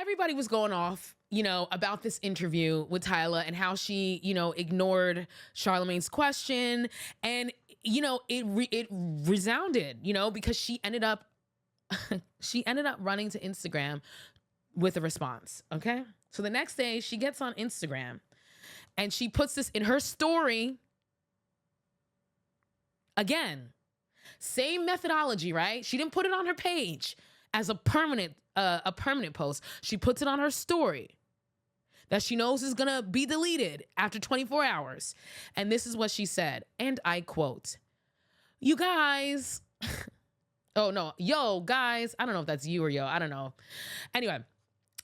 everybody was going off, about this interview with Tyla and how she, ignored Charlamagne's question. And, it resounded, because she ended up running to Instagram with a response. Okay. So the next day she gets on Instagram and she puts this in her story. Again, same methodology, right? She didn't put it on her page as a permanent post. She puts it on her story that she knows is going to be deleted after 24 hours. And this is what she said. And I quote, "You guys," oh no, "yo guys," I don't know if that's you or yo, I don't know. Anyway,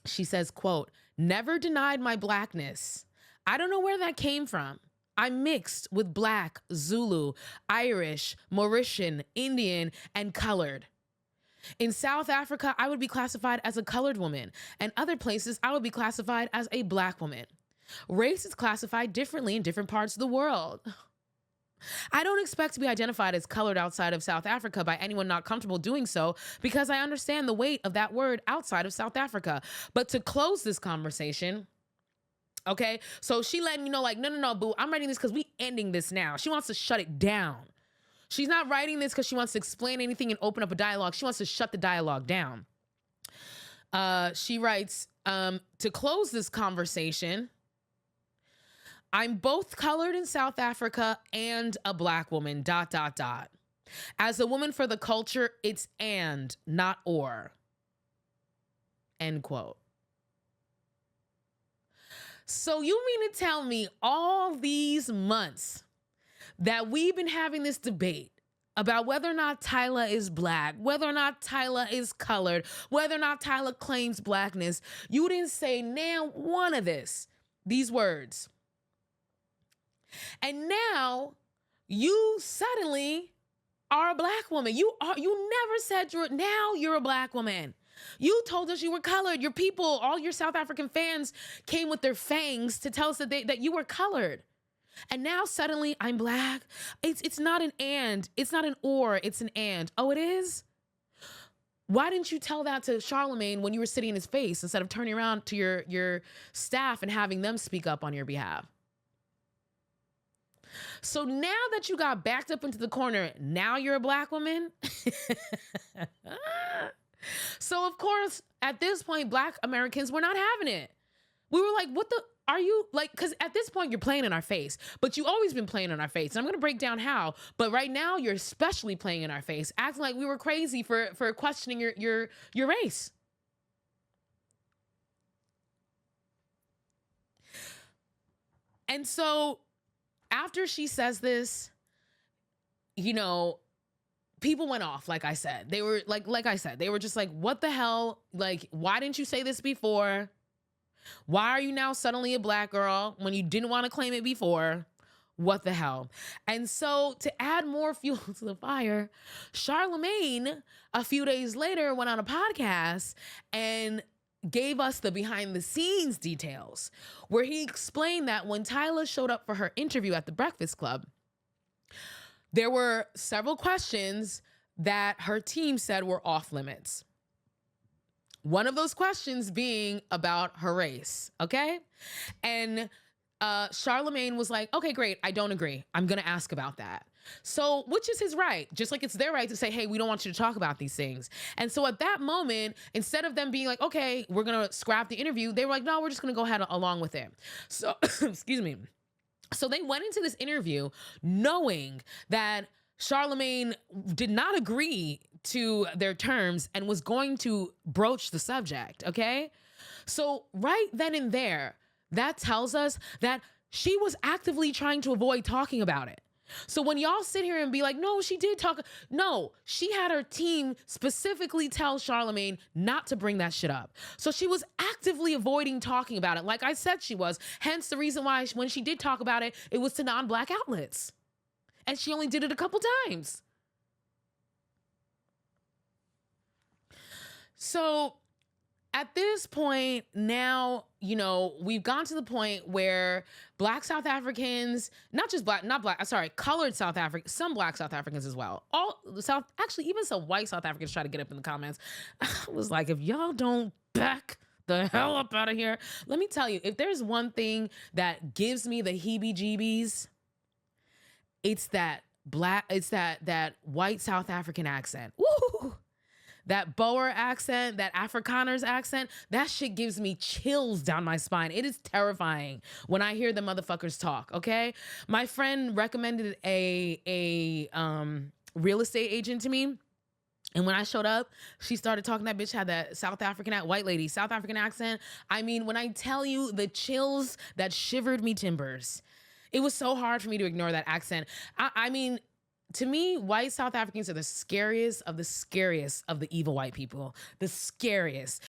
she says, quote, "Never denied my blackness. I don't know where that came from. I'm mixed with Black, Zulu, Irish, Mauritian, Indian, and colored. In South Africa, I would be classified as a colored woman, and other places I would be classified as a Black woman. Race is classified differently in different parts of the world. I don't expect to be identified as colored outside of South Africa by anyone not comfortable doing so, because I understand the weight of that word outside of South Africa. But to close this conversation," okay, so she letting you know, like, no, boo, I'm writing this because we ending this now. She wants to shut it down. She's not writing this because she wants to explain anything and open up a dialogue. She wants to shut the dialogue down. She writes, to close this conversation, "I'm both colored in South Africa and a Black woman, ... As a woman for the culture, it's and, not or." End quote. So you mean to tell me all these months that we've been having this debate about whether or not Tyla is Black, whether or not Tyla is colored, whether or not Tyla claims Blackness, you didn't say now one of these words. And now you suddenly are a Black woman. You never said you're a Black woman. You told us you were colored. Your people, all your South African fans came with their fangs to tell us that you were colored. And now suddenly I'm Black. It's not an and, it's not an or, it's an and. Oh, it is? Why didn't you tell that to Charlamagne when you were sitting in his face instead of turning around to your staff and having them speak up on your behalf? So now that you got backed up into the corner, now you're a Black woman? So of course, at this point, Black Americans were not having it. We were like, what the, are you like, because at this point you're playing in our face, but you always been playing in our face. And I'm going to break down how, but right now you're especially playing in our face, acting like we were crazy for questioning your race. And so after she says this, people went off, like I said. They were like I said, they were just like, what the hell? Like, why didn't you say this before? Why are you now suddenly a Black girl when you didn't want to claim it before? What the hell? And so to add more fuel to the fire, Charlamagne, a few days later, went on a podcast and gave us the behind the scenes details, where he explained that when Tyla showed up for her interview at the Breakfast Club, there were several questions that her team said were off limits. One of those questions being about her race, okay? And Charlamagne was like, okay, great, I don't agree. I'm gonna ask about that. So, which is his right, just like it's their right to say, hey, we don't want you to talk about these things. And so at that moment, instead of them being like, okay, we're gonna scrap the interview, they were like, no, we're just gonna go ahead along with it. So, excuse me. So they went into this interview knowing that Charlamagne did not agree to their terms and was going to broach the subject, okay? So right then and there, that tells us that she was actively trying to avoid talking about it. So when y'all sit here and be like, no, she did talk. No, she had her team specifically tell Charlamagne not to bring that shit up. So she was actively avoiding talking about it. Like I said, she was. Hence the reason why when she did talk about it, it was to non-Black outlets. And she only did it a couple times. So at this point now, we've gone to the point where Black South Africans, colored South Africans, some Black South Africans as well. Even some white South Africans try to get up in the comments. I was like, if y'all don't back the hell up out of here. Let me tell you, if there's one thing that gives me the heebie-jeebies, it's that white South African accent. Woo! That Boer accent, that Afrikaners accent, that shit gives me chills down my spine. It is terrifying when I hear the motherfuckers talk, okay? My friend recommended a real estate agent to me. And when I showed up, she started talking. That bitch had that South African, white lady, South African accent. I mean, when I tell you the chills that shivered me timbers, it was so hard for me to ignore that accent. I mean, to me, white South Africans are the scariest of the evil white people. The scariest.